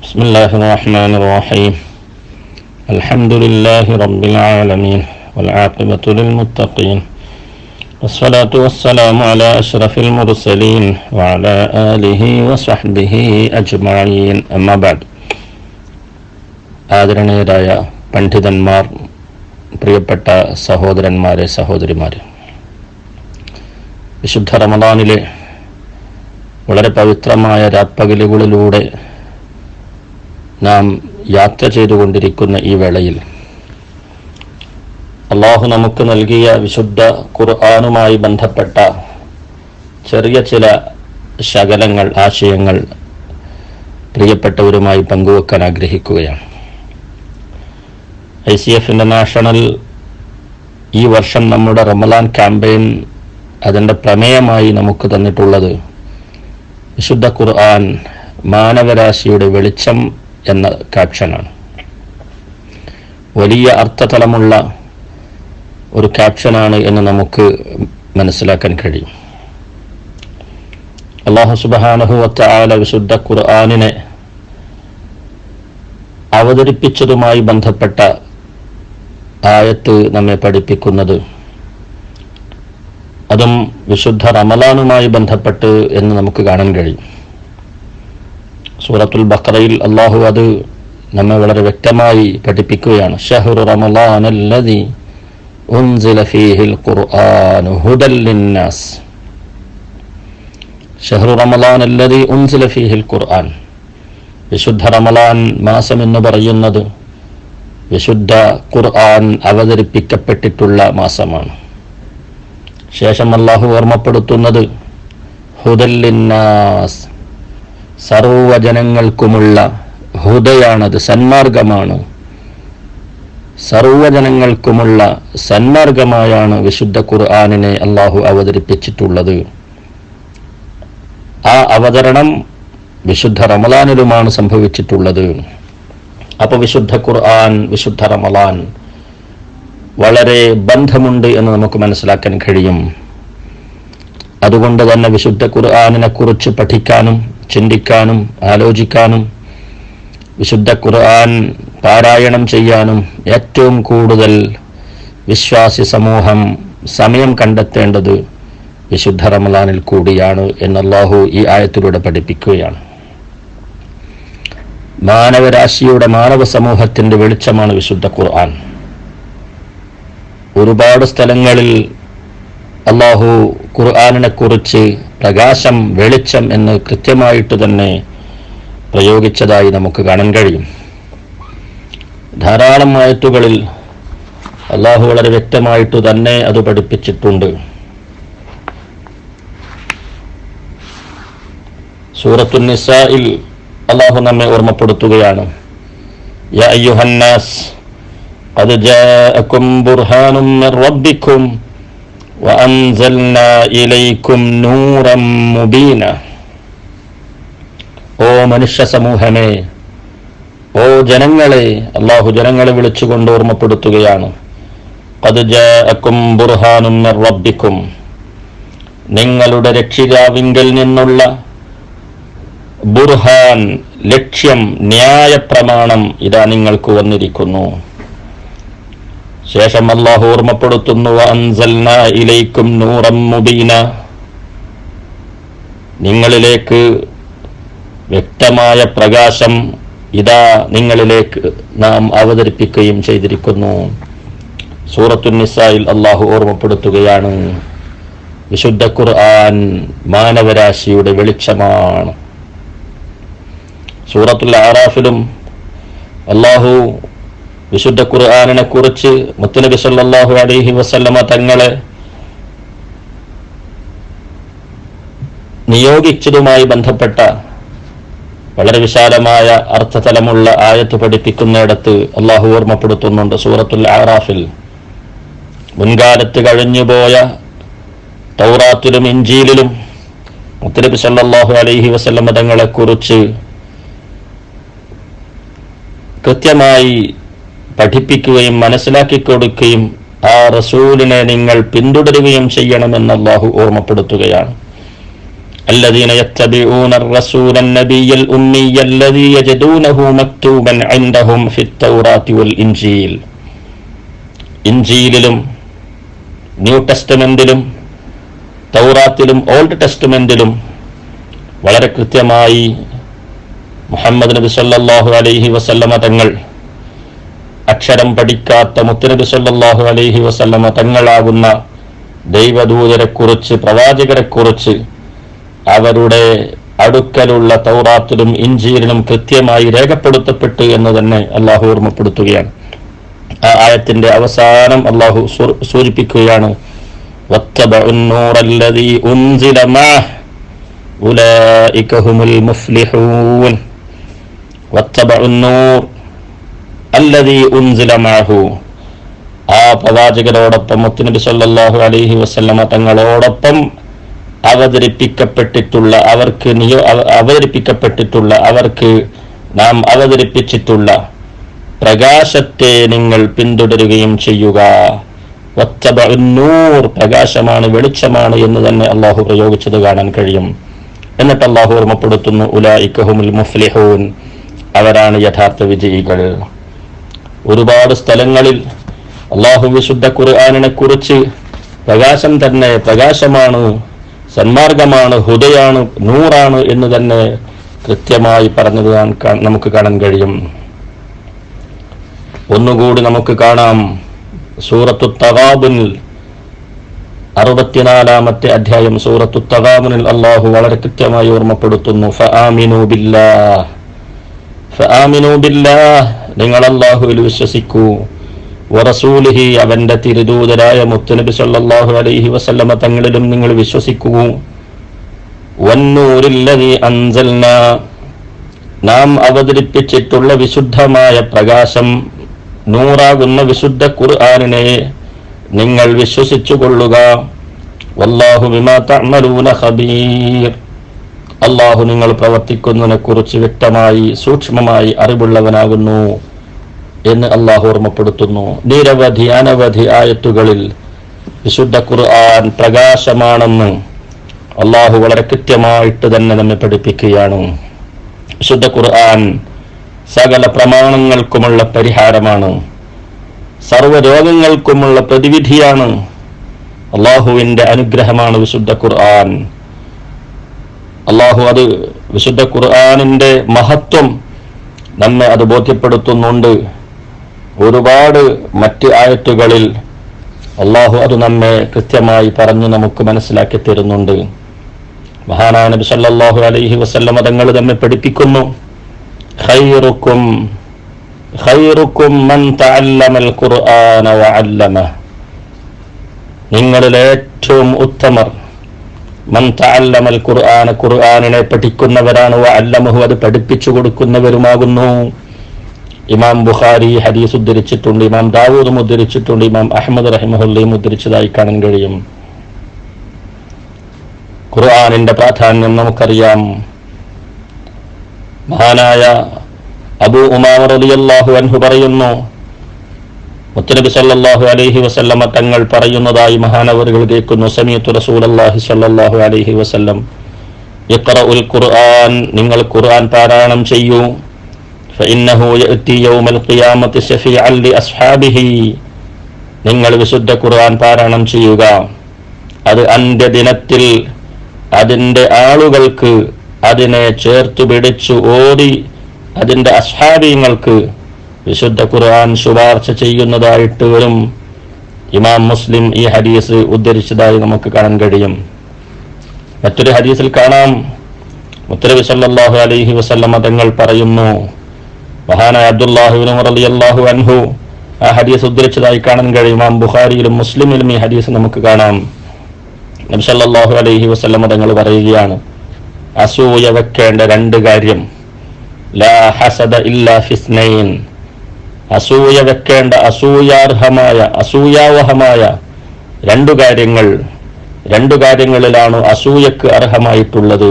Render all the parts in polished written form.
بسم الله الرحمن الرحيم الحمد لله رب العالمين والعاقبة للمتقين والصلاة والسلام على أشرف المرسلين وعلى آله وصحبه أجمعين أما بعد ആദരണീയരായ പണ്ഡിതന്മാർ, പ്രിയപ്പെട്ട സഹോദരന്മാരെ, സഹോദരിമാരെ, വിശുദ്ധ റമദാനിലെ വളരെ പവിത്രമായ രാപ്പകലുകളിലൂടെ നാം യാത്ര ചെയ്തുകൊണ്ടിരിക്കുന്ന ഈ വേളയിൽ അള്ളാഹു നമുക്ക് നൽകിയ വിശുദ്ധ ഖുർആനുമായി ബന്ധപ്പെട്ട ചെറിയ ചില ശകലങ്ങൾ, ആശയങ്ങൾ പ്രിയപ്പെട്ടവരുമായി പങ്കുവെക്കാൻ ആഗ്രഹിക്കുകയാണ്. ICF ഇന്റർനാഷണൽ ഈ വർഷം നമ്മുടെ റമദാൻ ക്യാമ്പയിൻ അതിൻ്റെ പ്രമേയമായി നമുക്ക് തന്നിട്ടുള്ളത് വിശുദ്ധ ഖുർആൻ മാനവരാശിയുടെ വെളിച്ചം എന്ന ക്യാപ്ഷനാണ്. വലിയ അർത്ഥതലമുള്ള ഒരു ക്യാപ്ഷനാണ് എന്ന് നമുക്ക് മനസ്സിലാക്കാൻ കഴിയും. അല്ലാഹു സുബ്ഹാനഹു വ തആല വിശുദ്ധ ഖുർആനിനെ അവതരിപ്പിച്ചതുമായി ബന്ധപ്പെട്ട ആയത്ത് നമ്മെ പഠിപ്പിക്കുന്നത്, അതും വിശുദ്ധ റമളാനുമായി ബന്ധപ്പെട്ട് എന്ന് നമുക്ക് കാണാൻ കഴിയും. സൂറത്തുൽ ബഖറയിൽ അല്ലാഹു അത് നമ്മെ വളരെ വ്യക്തമായി പഠിപ്പിക്കുകയാണ്. ഷഹ്റു റമളാനല്ലദീ ഉൻസില ഫീഹിൽ ഖുർആനു ഹുദൽ ലിന്നാസ്. ഷഹ്റു റമളാനല്ലദീ ഉൻസില ഫീഹിൽ ഖുർആൻ. വിശുദ്ധ റമളാൻ മാസം എന്ന് പറയുന്നത് വിശുദ്ധ ഖുർആൻ അവതരിപ്പിക്കപ്പെട്ടിട്ടുള്ള മാസമാണ്. ശേഷം അല്ലാഹു ഓർമ്മപ്പെടുത്തുന്നത് ഹുദൽ ലിന്നാസ്, സർവ്വജനങ്ങൾക്കുമുള്ള ഹുദയാണത്, സന്മാർഗമാണ്. സർവ്വജനങ്ങൾക്കുമുള്ള സന്മാർഗമായാണ് വിശുദ്ധ ഖുർആനിനെ അല്ലാഹു അവതരിപ്പിച്ചിട്ടുള്ളത്. ആ അവതരണം വിശുദ്ധ റമളാനിലുമാണ് സംഭവിച്ചിട്ടുള്ളത്. അപ്പോൾ വിശുദ്ധ ഖുർആൻ, വിശുദ്ധ റമളാൻ വളരെ ബന്ധമുണ്ട് എന്ന് നമുക്ക് മനസ്സിലാക്കാൻ കഴിയും. അതുകൊണ്ട് തന്നെ വിശുദ്ധ ഖുർആനിനെ കുറിച്ച് പഠിക്കാനും ചിന്തിക്കാനും ആലോചിക്കാനും വിശുദ്ധ ഖുർആൻ പാരായണം ചെയ്യാനും ഏറ്റവും കൂടുതൽ വിശ്വാസി സമൂഹം സമയം കണ്ടെത്തേണ്ടത് വിശുദ്ധ റമളാനിൽ കൂടിയാണ് എന്ന് അല്ലാഹു ഈ ആയത്തിലൂടെ പഠിപ്പിക്കുകയാണ്. മാനവരാശിയുടെ, മാനവ സമൂഹത്തിന്റെ വെളിച്ചമാണ് വിശുദ്ധ ഖുർആൻ. ഒരുപാട് സ്ഥലങ്ങളിൽ അല്ലാഹു ഖുർആനിനെ കുറിച്ച് പ്രകാശം, വെളിച്ചം എന്ന് കൃത്യമായിട്ട് തന്നെ പ്രയോഗിച്ചതായി നമുക്ക് കാണാൻ കഴിയും. ധാരാളം ആയത്തുകളിൽ അല്ലാഹു വളരെ വ്യക്തമായിട്ട് തന്നെ അത് പഠിപ്പിച്ചിട്ടുണ്ട്. സൂറത്തുൻ നിസായിൽ അല്ലാഹു നമ്മെ ഓർമ്മപ്പെടുത്തുകയാണ്. യാ അയ്യുഹന്നാസ് ഖദ് ജാഅകും ബുർഹാനും മിർ റബ്ബിക്കും വഅൻസൽനാ ഇലൈക്കും നൂറൻ മുബീന. ഓ മനുഷ്യ സമൂഹമേ, ഓ ജനങ്ങളെ, അല്ലാഹു ജനങ്ങളെ വിളിച്ചുകൊണ്ട് ഓർമ്മപ്പെടുത്തുകയാണ്. ഖദ് ജാഅകും ബുർഹാനും മിർ റബ്ബിക്കും, നിങ്ങളുടെ രക്ഷിതാവിങ്കൽ നിന്നുള്ള ബുർഹാൻ, ലക്ഷ്യം, ന്യായപ്രമാണം ഇതാ നിങ്ങൾക്ക് വന്നിരിക്കുന്നു. ശേഷം അല്ലാഹു ഓർമ്മപ്പെടുത്തുന്നു, അൻസൽനാ ഇലൈക്കും നൂറൻ മുബീന, നിങ്ങളിലേക്ക് വ്യക്തമായ പ്രകാശം ഇതാ നിങ്ങളിലേക്ക് നാം അവതരിപ്പിക്കുകയും ചെയ്തിരിക്കുന്നു. സൂറത്തുൻ നിസായിൽ അല്ലാഹു ഓർമ്മപ്പെടുത്തുകയാണ്, വിശുദ്ധ ഖുർആൻ മാനവരാശിയുടെ വെളിച്ചമാണ്. സൂറത്തുൽ അറാഫിലും അല്ലാഹു വിശുദ്ധ ഖുർആനിനെ കുറിച്ച് മുത്തുനബി സല്ലല്ലാഹു അലൈഹി വസല്ലമ തങ്ങളെ നിയോഗിച്ചതുമായി ബന്ധപ്പെട്ട വളരെ വിശാലമായ അർത്ഥതലമുള്ള ആയത്ത് പഠിപ്പിക്കുന്നിടത്ത് അല്ലാഹു ഓർമ്മപ്പെടുത്തുന്നുണ്ട്. സൂറത്തുൽ അറാഫിൽ മുൻകാലത്ത് കഴിഞ്ഞുപോയ തൗറാത്തിലും ഇഞ്ചീലിലും മുത്തുനബി സല്ലല്ലാഹു അലൈഹി വസല്ലമ തങ്ങളെ കുറിച്ച് കൃത്യമായി പഠിപ്പിക്കുകയും മനസ്സിലാക്കി കൊടുക്കുകയും ആ റസൂലിനെ നിങ്ങൾ പിന്തുടരുകയും ചെയ്യണമെന്ന് അല്ലാഹു ഓർമ്മപ്പെടുത്തുകയാണ്. الذين يتبعون الرسول النبي الأمي الذي يجدونه مكتوبا عندهم في التوراة والإنجيل. ഇൻജീലിലും ന്യൂ ടെസ്റ്റമെന്റിലും തൗറാത്തിലും ഓൾഡ് ടെസ്റ്റമെന്റിലും വളരെ കൃത്യമായി മുഹമ്മദ് നബി സല്ലല്ലാഹു അലൈഹി വസല്ലമ തങ്ങൾ അക്ഷരം പഠിക്കാത്ത മുത്തുനബി സല്ലല്ലാഹു അലൈഹി വസല്ലമ തങ്ങളാകുന്ന ദൈവദൂതരെക്കുറിച്ച്, പ്രവാചകരെക്കുറിച്ച് അവരുടെ അടുക്കലുള്ള തൗറാത്തിലും ഇൻജീലിലും കൃത്യമായി രേഖപ്പെടുത്തപ്പെട്ടു എന്ന് തന്നെ അള്ളാഹു ഓർമ്മപ്പെടുത്തുകയാണ്. ആ ആയത്തിന്റെ അവസാനം അള്ളാഹു സൂചിപ്പിക്കുകയാണ്, വത്തബഉൻ നൂറല്ലദീ ഉൻസില മഅഹ് ഉലൈക ഹുമുൽ മുഫ്ലിഹൂൻ. വത്തബഉൻ നൂർ അല്ലദീ ഉൻസില മഅഹു, ആ പ്രവാചകരോടൊപ്പം മുത്തുനബി സല്ലല്ലാഹു അലൈഹി വസല്ലമ തങ്ങളോടൊപ്പം അവർക്ക് നാം അവതരിപ്പിച്ചിട്ടുള്ള പ്രകാശത്തെ നിങ്ങൾ പിന്തുടരുകയും ചെയ്യുക. വത്തബഉൻ നൂർ, പ്രകാശമാണ്, വെളിച്ചമാണ് എന്ന് തന്നെ അള്ളാഹു പ്രയോഗിച്ചത് കാണാൻ കഴിയും. എന്നിട്ട് അള്ളാഹു ഓർമ്മപ്പെടുത്തുന്നു, ഉലൈക ഹുമുൽ മുഫ്ലിഹൂൻ, അവരാണ് യഥാർത്ഥ വിജയികൾ. ഒരുപാട് സ്ഥലങ്ങളിൽ അള്ളാഹു വിശുദ്ധ ഖുർആനിനെ കുറിച്ച് പ്രകാശം തന്നെ, പ്രകാശമാണ്, സന്മാർഗമാണ്, ഹുദയാണ്, നൂറാണ് എന്ന് തന്നെ കൃത്യമായി പറഞ്ഞത് നമുക്ക് കാണാൻ കഴിയും. ഒന്നുകൂടി നമുക്ക് കാണാം, സൂറത്തു തഗാബുനിൽ 64-ാമത്തെ അധ്യായം സൂറത്തു തഗാബുനിൽ അള്ളാഹു വളരെ കൃത്യമായി ഓർമ്മപ്പെടുത്തുന്നു, ഫആമിനൂ ബില്ലാഹ്, നിങ്ങൾ അല്ലാഹുവിൽ വിശ്വസിക്കൂ, വറസൂലിഹി, അവന്റെ തിരുദൂതരായ മുത്തുനബി സല്ലല്ലാഹു അലൈഹി വസല്ലമ തങ്ങളിലും നിങ്ങൾ വിശ്വസിക്കൂ, വന്നൂരില്ലദീ അൻസൽനാ, നാം അവതരിപ്പിച്ചിട്ടുള്ള വിശുദ്ധമായ പ്രകാശം, നൂറാകുന്ന വിശുദ്ധ ഖുർആനിനെ നിങ്ങൾ വിശ്വസിച്ചു കൊള്ളുക. വല്ലാഹു ബിമാ തഅമലൂന ഖബീർ, അല്ലാഹു നിങ്ങൾ പ്രവർത്തിക്കുന്നതിനെ കുറിച്ച് വ്യക്തമായി, സൂക്ഷ്മമായി അറിവുള്ളവനാകുന്നു എന്ന് അള്ളാഹു ഓർമ്മപ്പെടുത്തുന്നു. നിരവധി അനവധി ആയത്തുകളിൽ വിശുദ്ധ ഖുർആൻ പ്രകാശമാണെന്ന് അള്ളാഹു വളരെ കൃത്യമായിട്ട് തന്നെ നമ്മെ പഠിപ്പിക്കുകയാണ്. വിശുദ്ധ ഖുർആൻ സകല പ്രമാണങ്ങൾക്കുമുള്ള പരിഹാരമാണ്, സർവ്വരോഗങ്ങൾക്കുമുള്ള പ്രതിവിധിയാണ്. അള്ളാഹുവിന്റെ അനുഗ്രഹമാണ് വിശുദ്ധ ഖുർആൻ. അള്ളാഹു അത് വിശുദ്ധ ഖുർആനിന്റെ മഹത്വം നമ്മെ അത് ബോധ്യപ്പെടുത്തുന്നുണ്ട്. ഒരുപാട് മറ്റ് ആയത്തുകളിൽ അള്ളാഹു അത് നമ്മെ കൃത്യമായി പറഞ്ഞു നമുക്ക് മനസ്സിലാക്കി തരുന്നുണ്ട്. മഹാനായ നബി സല്ലല്ലാഹു അലൈഹി വസല്ലമ തങ്ങൾ നമ്മെ പഠിപ്പിക്കുന്നു, ഖൈറുക്കും മൻ തഅല്ലമൽ ഖുർആന വഅല്ലമഹു, നിങ്ങളിൽ ഏറ്റവും ഉത്തമർ മൻ തഅല്ലമൽ ഖുർആന, ഖുർആനിനെ പഠിക്കുന്നവരാണ്, വഅല്ലമഹു, അത് പഠിപ്പിച്ചു കൊടുക്കുന്നവരുമാകുന്നു. ഇമാം ബുഖാരി ഹദീസ് ഉദ്ധരിച്ചിട്ടുണ്ട്, ഇമാം ദാവൂദും ഉദ്ധരിച്ചിട്ടുണ്ട്, ഇമാം അഹ്മദ് റഹിമഹുല്ലയും ഉദ്ധരിച്ചതായി കാണാൻ കഴിയും. ഖുർആനിന്റെ പ്രാധാന്യം നമുക്കറിയാം. മഹാനായ അബൂ ഉമാമ റളിയല്ലാഹു അൻഹു പറയുന്നു, മുത്തുനബി സല്ലല്ലാഹു അലൈഹി വസല്ലമ തങ്ങൾ പറയുന്നതായി മഹാനവറുകൾ കേൾക്കുന്നു, സമീഅതു റസൂലല്ലാഹി സല്ലല്ലാഹു അലൈഹി വസല്ലം ഇഖ്റഉൽ ഖുർആൻ, നിങ്ങൾ ഖുർആൻ പാരായണം ചെയ്യൂ, ഫഇന്നഹു യഅതി യൗമൽ ഖിയാമത്തി ശഫീഅൻ ലിഅസ്ഹാബിഹി, നിങ്ങൾ വിശുദ്ധ ഖുർആൻ പാരായണം ചെയ്യുക, അത് അന്ത്യദിനത്തിൽ അതിൻ്റെ ആളുകൾക്ക് അതിനെ ചേർത്തു പിടിച്ചു ഓതി അതിൻ്റെ അസ്ഹാബിങ്ങൾക്ക് വിശുദ്ധ ഖുർആൻ ശുപാർശ ചെയ്യുന്നതായിട്ട് വരും. ഇമാം മുസ്ലിം ഈ ഹദീസ് ഉദ്ധരിച്ചതായി നമുക്ക് കാണാൻ കഴിയും. മറ്റൊരു ഹദീസിൽ കാണാം, മുത്തനബി സല്ലല്ലാഹു അലൈഹി വസല്ലമ തങ്ങൾ പറയുന്നു, മഹാനായ അബ്ദുല്ലാഹി ഇബ്നു ഉമർ റളിയല്ലാഹു അൻഹു ആ ഹദീസ് ഉദ്ധരിച്ചതായി കാണാൻ കഴിയും. ഇമാം ബുഖാരിയിലും മുസ്ലിമിലും ഈ ഹദീസ് നമുക്ക് കാണാം. നബി സല്ലല്ലാഹു അലൈഹി വസല്ലമ തങ്ങൾ പറയുകയാണ്, അസൂയ വെക്കേണ്ട രണ്ട് കാര്യം, ലാ ഹസദ ഇല്ലാ ഫിസ്നൈൻ, അസൂയ വെക്കേണ്ട അസൂയാവഹമായ രണ്ടു കാര്യങ്ങളിലാണ് അസൂയക്ക് അർഹമായിട്ടുള്ളത്.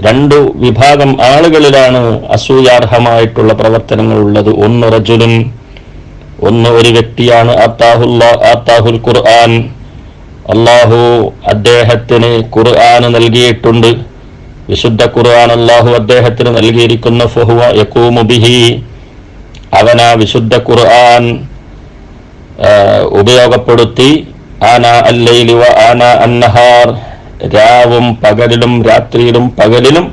രണ്ടു വിഭാഗം ആളുകളിലാണ് അസൂയാർഹമായിട്ടുള്ള പ്രവർത്തനങ്ങൾ ഉള്ളത്. ഒന്ന് റജുലുൻ, ഒന്ന് ഒരു വ്യക്തിയാണ്, ആത്താഹുൽ ഖുർആൻ, അള്ളാഹു അദ്ദേഹത്തിന് ഖുർആൻ നൽകിയിട്ടുണ്ട്. വിശുദ്ധ ഖുർആൻ അള്ളാഹു അദ്ദേഹത്തിന് നൽകിയിരിക്കുന്ന ഫഹുവ യഖൂമു ബിഹി, അവനാ വിശുദ്ധ ഖുർആൻ ഉപയോഗപ്പെടുത്തി ആനാ അല്ലൈലി വ ആനാ അന്നഹാർ, രാവും പകലിലും രാത്രിയിലും പകലിലും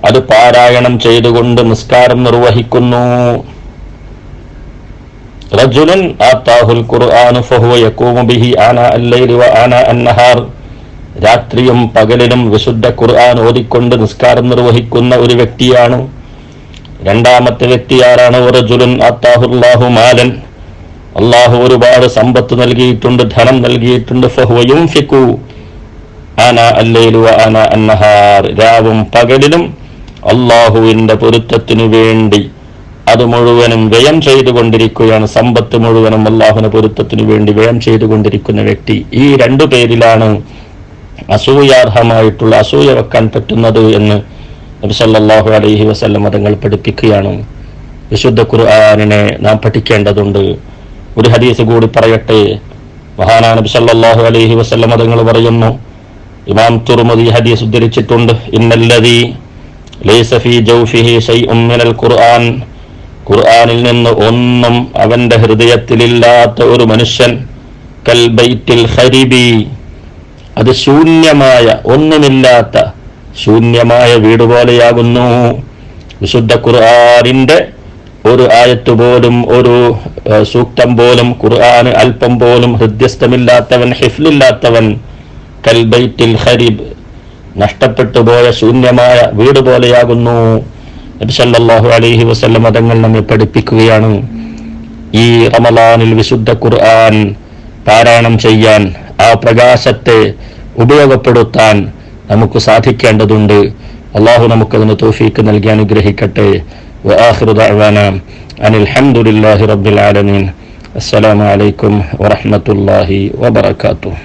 അത് പാരായണം ചെയ്തുകൊണ്ട് നിസ്കാരം നിർവഹിക്കുന്നു. റജുലുൻ ആതാഹുൽ ഖുർആൻ ഫഹുവ യഖൂമു ബിഹി ആനാ അല്ലൈലി വ ആനാ അന്നഹാർ, രാത്രിയും പകലിലും വിശുദ്ധ ഖുർആൻ ഓതിക്കൊണ്ട് നിസ്കാരം നിർവഹിക്കുന്ന ഒരു വ്യക്തിയാണ്. രണ്ടാമത്തെ വ്യക്തി ആരാണ്? റജുലുൻ ആതാഹുല്ലാഹു മാലൻ, അള്ളാഹു ഒരുപാട് സമ്പത്ത് നൽകിയിട്ടുണ്ട്, ധനം നൽകിയിട്ടുണ്ട്. ഫഹുവ യുൻഫിഖു ആനാ അല്ലൈലി വ ആനാ അന്നഹാർ, രാവും പകലിലും അള്ളാഹുവിന്റെ പൊരുത്തത്തിനു വേണ്ടി അത് മുഴുവനും വ്യയം ചെയ്തുകൊണ്ടിരിക്കുകയാണ്. സമ്പത്ത് മുഴുവനും അള്ളാഹുവിന്റെ പൊരുത്തത്തിനു വേണ്ടി വ്യയം ചെയ്തുകൊണ്ടിരിക്കുന്ന വ്യക്തി. ഈ രണ്ടു പേരിലാണ് അസൂയാർഹമായിട്ടുള്ള, അസൂയ വെക്കാൻ പറ്റുന്നത് എന്ന് നബി സല്ലല്ലാഹു അലൈഹി വസല്ലം തങ്ങൾ പഠിപ്പിക്കുകയാണ്. വിശുദ്ധ ഖുർആനിനെ നാം പഠിക്കേണ്ടതുണ്ട്. ഒരു ഹദീസ് കൂടി പറയട്ടെ. മഹാനായ നബി സല്ലല്ലാഹു അലൈഹി വസല്ലം തങ്ങൾ പറയുന്നു, ഇമാം തുർമുദി ഹദീസ് ഉദ്ധരിച്ചിട്ടുണ്ട്, ഇന്നല്ലദീ ലൈസ ഫീ ജൗഫിഹി ശൈഉൻ മിനൽ ഖുർആൻ, ഖുർആനിൽ നിന്ന് ഒന്നും അവന്റെ ഹൃദയത്തിലില്ലാത്ത ഒരു മനുഷ്യൻ കൽ ബൈത്തിൽ ഖരീബി, അത് ശൂന്യമായ, ഒന്നുമില്ലാത്ത ശൂന്യമായ വീട് പോലെയാകുന്നു. വിശുദ്ധ ഖുർആനിന്റെ ഒരു ആയത്ത് പോലും, ഒരു സൂക്തം പോലും, ഖുർആൻ അല്പം പോലും ഹൃദ്യസ്ഥമില്ലാത്തവൻ, ഹിഫ്ലില്ലാത്തവൻ കൽ ബൈത്തിൽ ഖരീബ്, നഷ്ടപ്പെട്ടു പോയ ശൂന്യമായ വീട് പോലെയാകുന്നു. നബി സല്ലല്ലാഹു അലൈഹി വസല്ലം തങ്ങൾ നമ്മെ പഠിപ്പിക്കുകയാണ്. ഈ റമളാനിൽ വിശുദ്ധ ഖുർആൻ പാരായണം ചെയ്യാൻ, ആ പ്രകാശത്തെ ഉപയോഗപ്പെടുത്താൻ നമുക്ക് സാധിക്കേണ്ടതുണ്ട്. അള്ളാഹു നമുക്കതിന് തൗഫീഖ് നൽകി അനുഗ്രഹിക്കട്ടെ. വആഖിറു ദഅ്വാനാ അനിൽ ഹംദുലില്ലാഹി റബ്ബിൽ ആലമീൻ. അസ്സലാമു അലൈക്കും വറഹ്മത്തുള്ളാഹി വബറകാതുഹു.